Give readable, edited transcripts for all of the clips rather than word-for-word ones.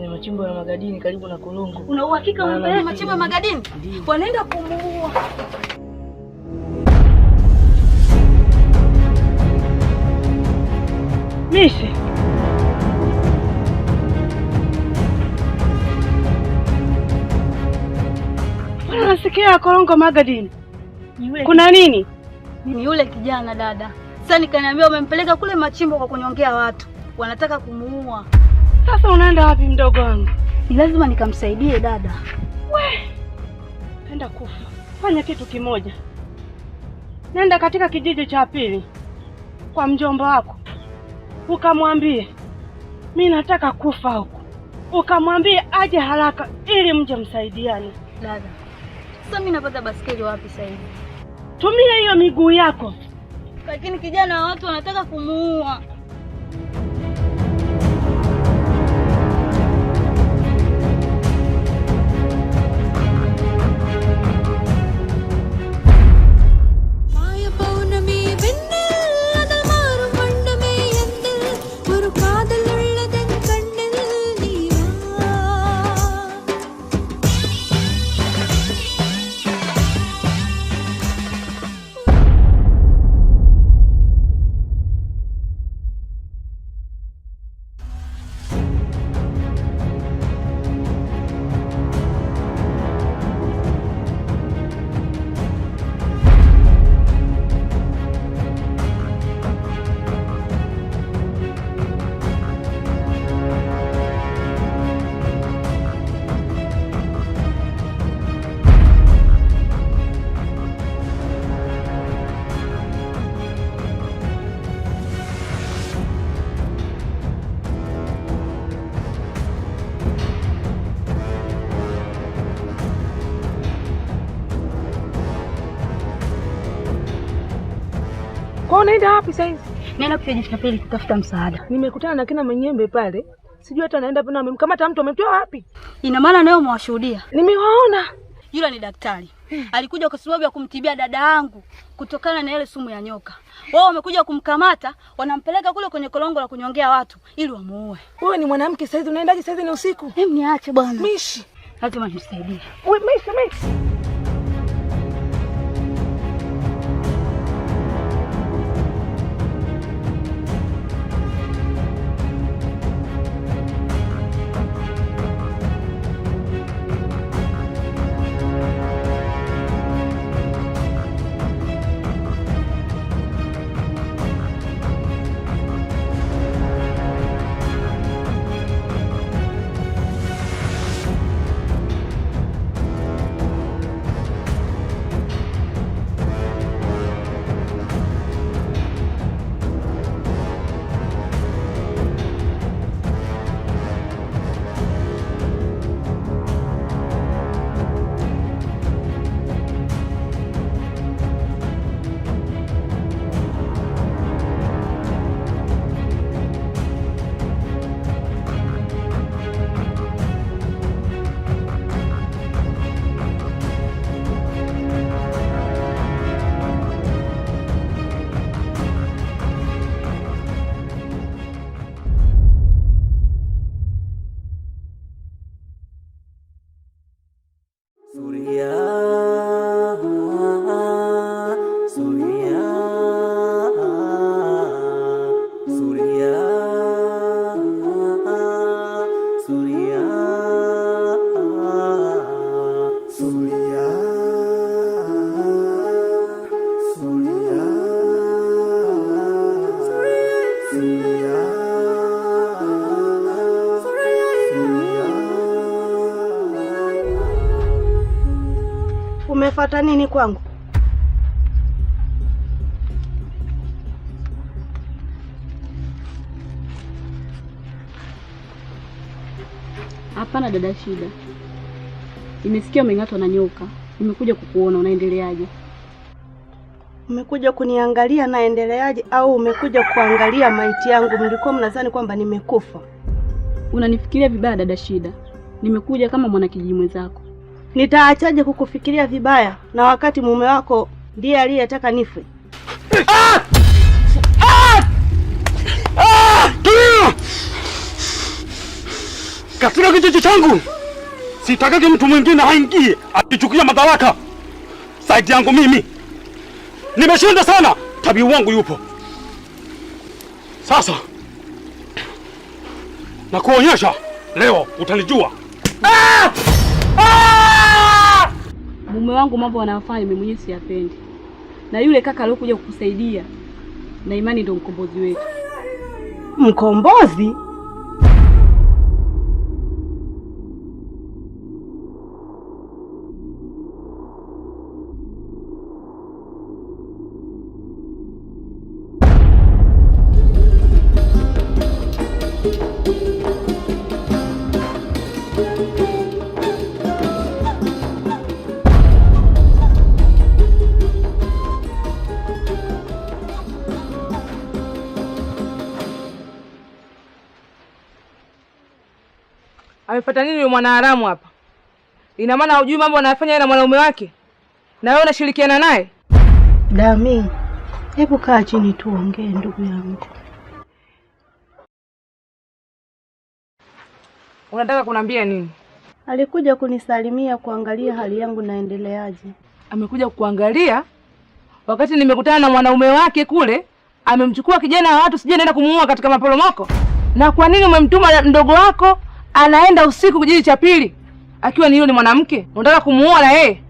kwenye machimbo ya Magadini karibu na Kolongo. Una uhakika umepeleka machimbo ya Magadini? Wanaenda kumuua. Mishi. Nasikia Kolongo Magadini. Kuna nini? Ni yule kijana dada. Sasa nikaniambia umempeleka kule machimbo kwa kunyongea watu. Wanataka kumuua. Sasa unaenda wapi mdogo wangu? Ni lazima nikamsaidie dada. Nenda kufa. Fanya kitu kimoja. Nenda katika kijiji cha pili kwa mjomba wako. Ukamwambie mimi nataka kufa huko. Ukamwambie aje haraka ili mje msaidiane. Dada. Sasa mimi napata basikeli wapi sasa hivi? Tumia hiyo miguu yako. Lakini kijana wa watu wanataka kumuua. Kwa unaenda wapi sasa hivi? Naenda kijiji cha pili kutafuta msaada. Nimekutana na kina Manyembe pale. Sijui hata naenda pale amemkamata mtu amemtoa wapi? Ina maana nayo mwashuhudia? Nimewaona. Yule ni daktari. Alikuja kwa sababu ya kumtibia dada yangu kutokana na ile sumu ya nyoka. Wao wamekuja kumkamata, wanampeleka kule kwenye kolongo la kunyongea watu ili wamuue. Wewe ni mwanamke sasa hivi unaendaje sasa hivi ni usiku? Niache bwana. Mishi. Lazima nisaidie. Wewe Mishi. Umefuata nini kwangu? Hapana dada Shida. Nimesikia umeng'atwa na nyoka. Nimekuja kukuona unaendeleaje? Umekuja kuniangalia naendeleaje au umekuja kuangalia maiti yangu? Mlikuwa mnadhani kwamba nimekufa? Unanifikiria vibaya dada Shida. Nimekuja kama mwanakijiji mwenzako. Nitaachaje kukufikiria vibaya na wakati mume wako ndiye aliyetaka nife? katika kijiji changu. Sitaki mtu mwingine aingie akichukia madaraka zaidi yangu mimi. Nimeshinda sana, tabii wangu yupo. Sasa na kuonyesha leo utanijua. Mume wangu mambo anayofanya mimi mwenyewe siyapendi. Na yule kaka aliyokuja kukusaidia na imani ndio mkombozi wetu. Mkombozi? Amefuata nini yule mwanaharamu hapa? Ina maana hujui mambo anayofanya na mwanaume wake? Na wewe unashirikiana naye? Dami, hebu kaa chini tuongee ndugu yangu. Unataka kuniambia nini? Alikuja kunisalimia kuangalia hali yangu naendeleaje. Amekuja kuangalia wakati nimekutana na mwanaume wake kule, amemchukua kijana wa watu sije naenda kumuua katika maporomoko. Na kwa nini umemtuma mdogo wako anaenda usiku kijiji cha pili akiwa ni yule mwanamke? Unataka kumuoa na yeye?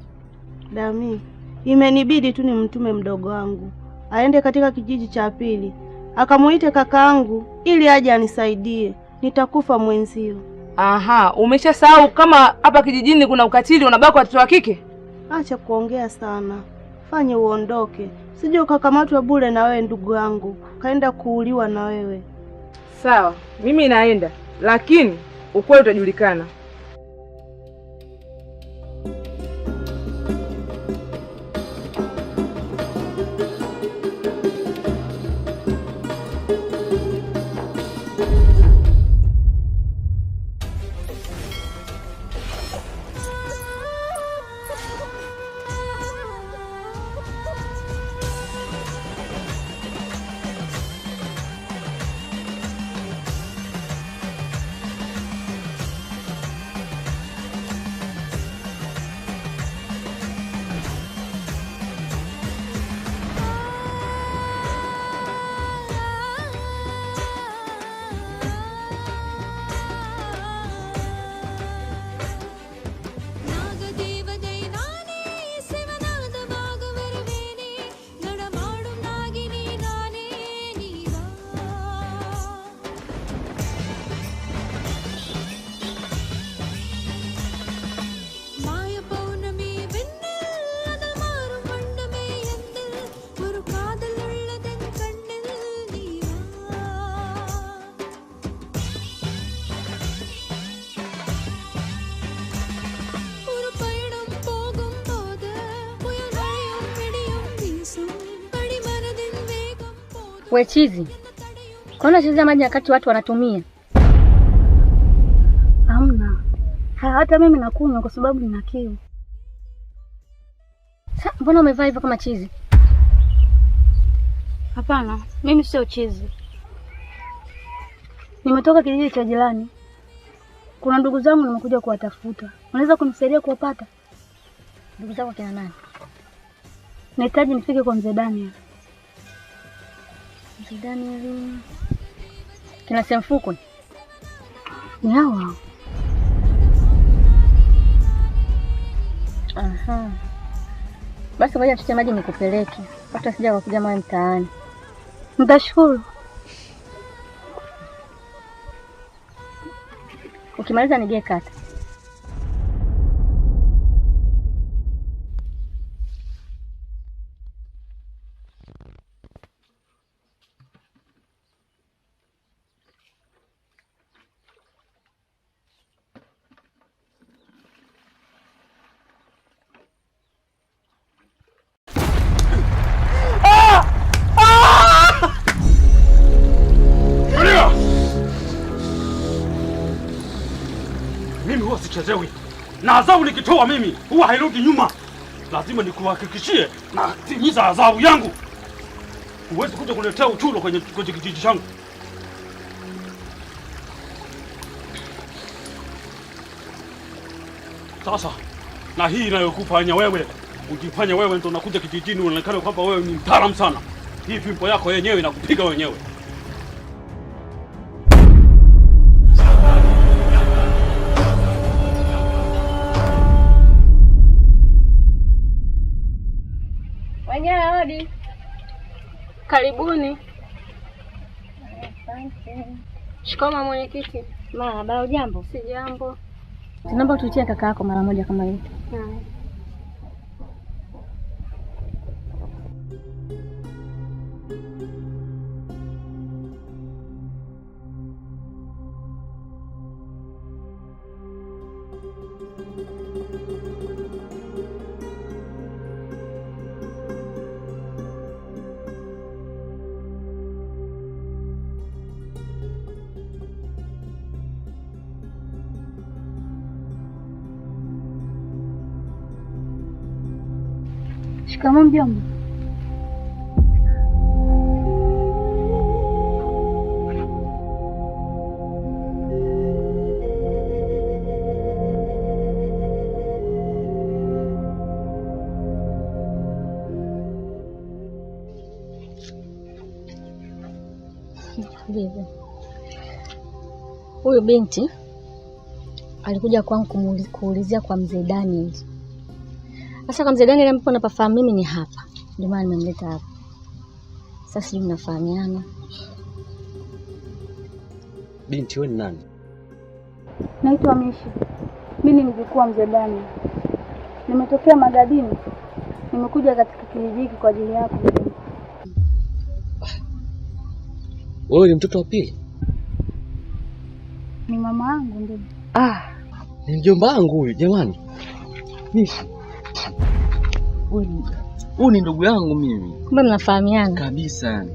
Dami, imenibidi tu nimtume mdogo wangu aende katika kijiji cha pili akamuite kakaangu ili aje anisaidie. Nitakufa mwenzio. Aha, umeshasahau kama hapa kijijini kuna ukatili unabaka watoto wa kike? Acha kuongea sana. Fanye uondoke. Sije ukakamatwa bure na wewe ndugu yangu. Kaenda kuuliwa na wewe. Sawa, mimi naenda, lakini ukweli utajulikana. We chizi, kwaona chezea maji wakati watu wanatumia? Hamna. Hata mimi nakunywa kwa sababu nina kiu. Sasa mbona umevaa hivyo kama chizi? Hapana, mimi sio chizi. Nimetoka kijiji cha jirani. Kuna ndugu zangu nimekuja kuwatafuta. Unaweza kunisaidia kuwapata? Ndugu zako kina nani? Nahitaji nifike kwa mzee Daniel. Mzee Daniel kina Semfuko? Ni hawa. Aha. Basi ngoja tuchukue maji nikupeleke. Hata sija kukuja mwa mtaani. Nitashukuru. Ukimaliza nige kata. Mimi huwa sichezewi. Na adhabu nikitoa mimi huwa hairudi nyuma. Lazima nikuhakikishie na timiza adhabu yangu. Huwezi kuja kuletea uchulo kwenye kijiji changu. Sasa na hii inayokufanya wewe ujifanye wewe ndio unakuja kijijini unaonekana kwamba wewe ni mtaalamu sana. Hii fimbo yako yenyewe inakupiga wenyewe. Wenyewe hodi. Karibuni. Asante. Shikoma mwenyekiti. Marahaba, ujambo? Si jambo. Tunaomba tuitie kaka yako mara moja kama hivi. Shikamoo mjomba. Huyu binti alikuja kwangu kuulizia kwa mzee Daniel. Sasa kwa mzee Daniel ambapo napafahamu mimi ni hapa. Ndio maana nimemleta hapa. Sasa sisi tunafahamiana. Binti wewe ni nani? Naitwa Mishi. Mimi ni mjukuu wa mzee Daniel. Nimetokea Magadini. Nimekuja katika kijiji hiki kwa ajili yako. Wewe ni mtoto wa pili? Ni mama yangu ndio. Ni mjomba wangu huyu jamani. Mishi. Huyu ni ndugu yangu mimi. Kumbe mnafahamiana Kabisa yani.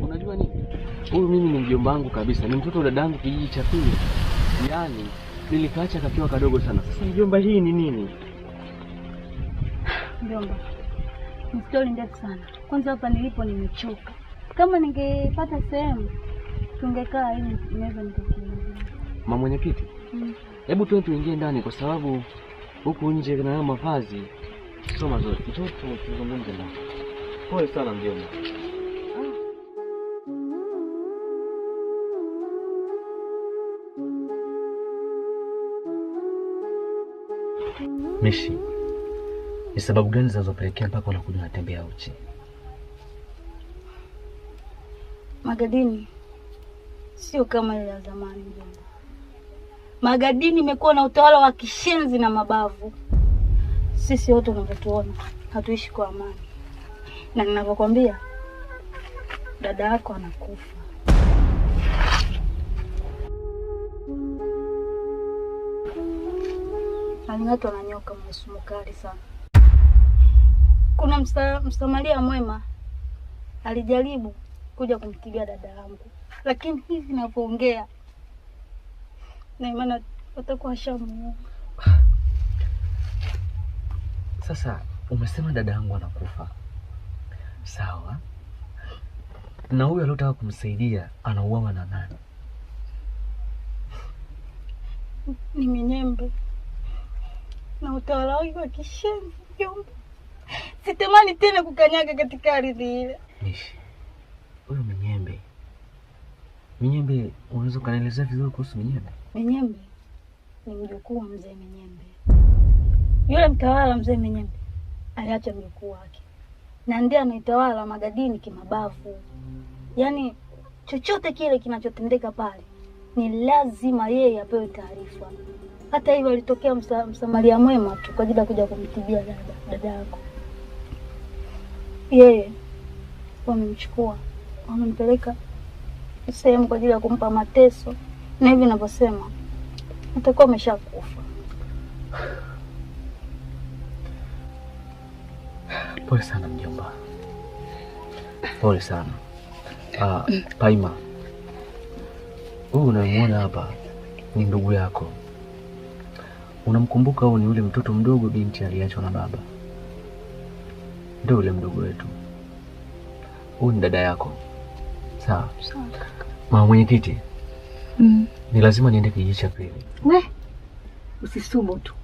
Unajua nini? Huyu mimi ni mjomba wangu kabisa. Ni mtoto wa dadangu kijiji cha pili. Yaani nilikaacha kakiwa kadogo sana. Sasa mjomba hii ni nini? Mjomba. Ni story ndefu sana. Kwanza hapa nilipo nimechoka. Kama ningepata sehemu tungekaa hivi meza nikakuelezea. Mama mwenyekiti. Hebu tuingie ndani kwa sababu huku nje kuna hayo mavazi sio mazuri. Tuzungumze ndani. Pole sana mjomba. Mishi, ni sababu gani zinazopelekea mpaka unakuja unatembea uchi? Magadini sio kama ile ya zamani mjomba. Magadini imekuwa na utawala wa kishenzi na mabavu. Sisi wote tunavyotuona hatuishi kwa amani. Na ninavyokuambia dada yako anakufa. Aling'atwa na nyoka mwenye sumu kali sana. Kuna msamaria mwema alijaribu kuja kumtibia dada yangu. Lakini hivi ninapoongea na imani watakuwa shamu. Sasa umesema dada yangu anakufa. Sawa. Na huyu aliyotaka kumsaidia anauawa na nani? Ni Minyembe. Na utawala wake wa kishenzi mjomba. Sitamani tena kukanyaga katika ardhi ile. Mishi. Huyu Minyembe. Minyembe, unaweza kunielezea vizuri kuhusu Minyembe? Minyembe ni mjukuu wa mzee Minyembe. Yule mtawala mzee Minyembe aliacha mjukuu wake. Na ndiye anaitawala Magadini kimabavu. Yaani chochote kile kinachotendeka pale ni lazima yeye apewe taarifa. Hata hivyo alitokea msamaria mwema tu kwa ajili ya kuja kumtibia dada yako. Yeye wamemchukua, wamempeleka sehemu kwa ajili ya kumpa mateso, na hivi ninavyosema atakuwa ameshakufa. Pole sana mjomba. Pole sana. Paima. Huyu unayemwona hapa ni ndugu yako. Unamkumbuka huyu ni yule mtoto mdogo binti aliachwa na baba. Ndio yule mdogo wetu. Huyu ni dada yako. Sawa. Sawa. Mama mwenyekiti. Ni lazima niende kijiji cha pili. Usisubutu.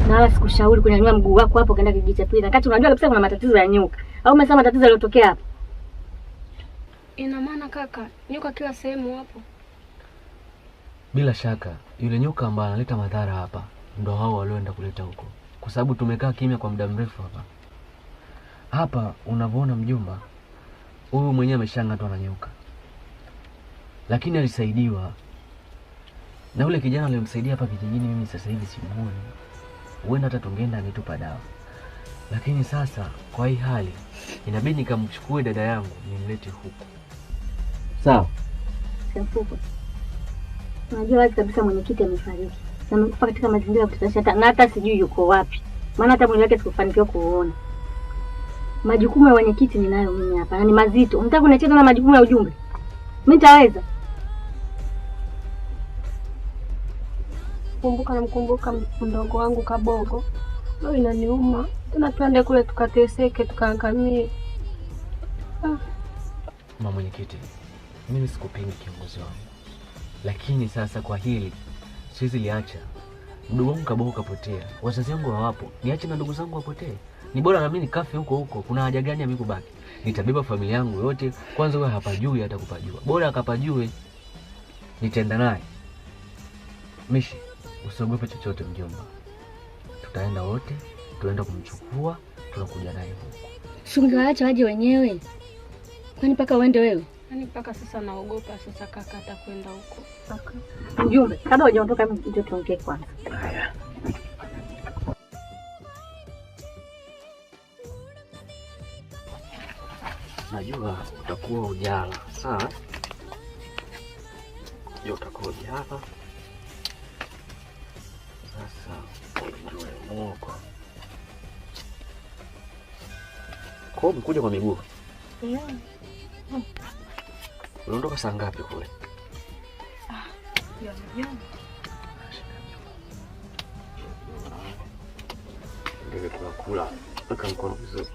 Na wala sikushauri kunyanyua mguu wako hapo kaenda kijiji cha pili. Wakati unajua kabisa kuna matatizo ya nyoka. Au umesema matatizo yaliyotokea hapo? Ina maana kaka, nyoka kila sehemu hapo. Bila shaka yule nyoka ambaye analeta madhara hapa ndo hao walioenda kuleta huko. Kwa sababu tumekaa kimya kwa muda mrefu hapa. Hapa unavyoona mjomba, huyu mwenyewe ameshangatwa na nyoka. Lakini alisaidiwa. Na yule kijana aliyemsaidia hapa kijijini mimi sasa hivi simuoni. Huenda hata tungeenda angetupa dawa. Lakini sasa kwa hii hali inabidi nikamchukue dada yangu nimlete huku. Sawa? Semfuko. Unajua wazi kabisa mwenyekiti amefariki. Na amekufa katika mazingira ya kutatanisha na hata sijui yuko wapi. Maana hata mwili wake sikufanikiwa kuuona. Majukumu ya mwenyekiti ninayo mimi hapa. Na ni mazito. Unataka kuniachia na majukumu ya ujumbe? Mimi nitaweza. Namkumbuka mdogo wangu Kabogo. Leo inaniuma. Tena tuende kule tukateseke tukaangamie. Mama mwenyekiti, mimi sikupingi kiongozi wangu. Lakini sasa kwa hili siwezi liacha. Mdogo wangu Kabogo kapotea. Wazazi wangu hawapo. Niache na ndugu zangu wapotee. Ni bora na mimi nikafe huko. Kuna haja gani ya mimi kubaki? Nitabeba familia yangu yote. Kwanza wewe hapajui hata kupajua. Bora akapajue. Nitaenda naye. Mishi, usiogope chochote mjomba. Tutaenda wote, tunaenda kumchukua, tunakuja naye huko. Sungewaacha waje wenyewe. Kwani paka uende wewe? Yaani mpaka sasa naogopa sasa kaka atakwenda huko. Mjumbe, kabla hujaondoka mimi tuongee kwanza. Haya. Najua utakuwa ujala, sawa? Najua utakuwa ujala. Sasa ujue Mungu. Kwa mkuja kwa miguu? Yeah. Unaondoka saa ngapi kule? Jioni. Ndio tunakula. Weka mkono vizuri.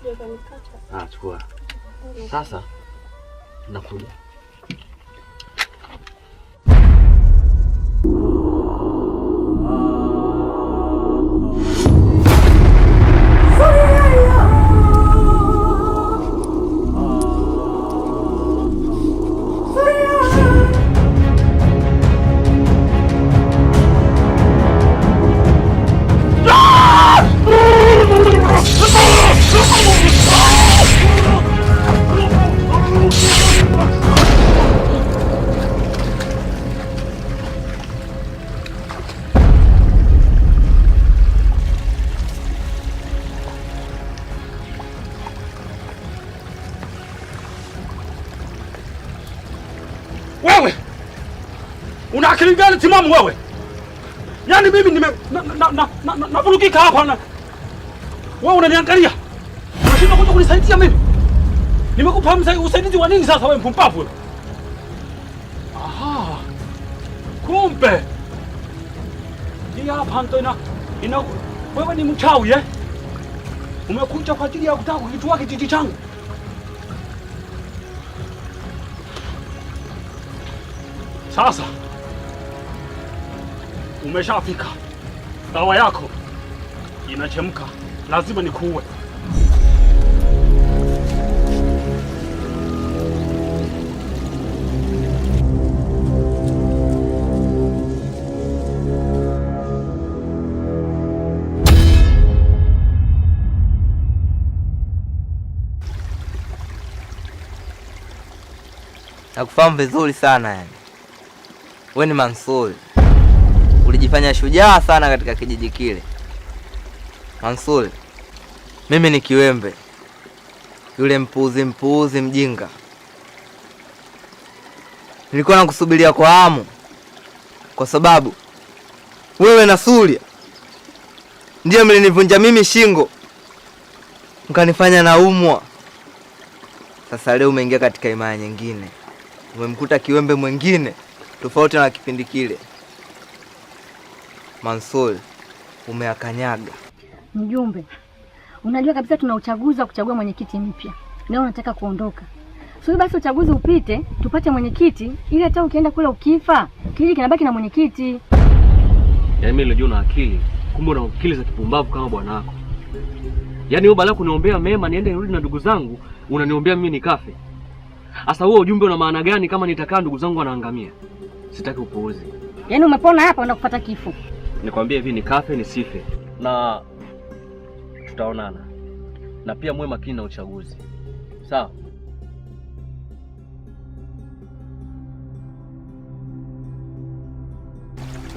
Chukua. Sasa nakuja. Wewe una akili gani timamu wewe? Yaani mimi navurugika hapa na wewe unaniangalia. Unashinda kuja kunisaidia mimi. Nimekupa usaidizi wa nini sasa wewe mpumbavu wewe? Aha. Kumbe. Hii hapa ina wewe ni mchawi eh? Umekuja kwa ajili ya kutaka kukitua kijiji changu. Sasa umeshafika. Dawa yako inachemka. Lazima nikuue. Nakufahamu vizuri sana yani. Wewe ni Mansur. Ulijifanya shujaa sana katika kijiji kile. Mansur, mimi ni Kiwembe. Yule mpuuzi mjinga. Nilikuwa nakusubiria kwa hamu. Kwa sababu wewe na Suria ndiye mlinivunja mimi shingo. Mkanifanya naumwa. Sasa leo umeingia katika imani nyingine. Umemkuta Kiwembe mwingine tofauti na kipindi kile. Mansur, umeakanyaga. Mjumbe, unajua kabisa tuna uchaguzi wa kuchagua mwenyekiti mpya. Leo unataka kuondoka. Sio basi uchaguzi upite, tupate mwenyekiti ili hata ukienda kule ukifa, kijiji kinabaki na mwenyekiti. Yaani mimi nilijua na akili kumbe una akili za kipumbavu kama bwana wako. Yaani wewe badala kuniombea mema niende nirudi na ndugu zangu, unaniombea mimi nikafe. Sasa huo ujumbe una maana gani kama nitakaa ndugu zangu wanaangamia? Sitaki upuuzi. Yaani umepona hapa na kufuata kifo. Nikwambie hivi, nikafe nisife. Na tutaonana. Na pia muwe makini na uchaguzi. Sawa?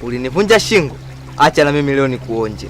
Ulinivunja shingo, acha na mimi leo nikuonje.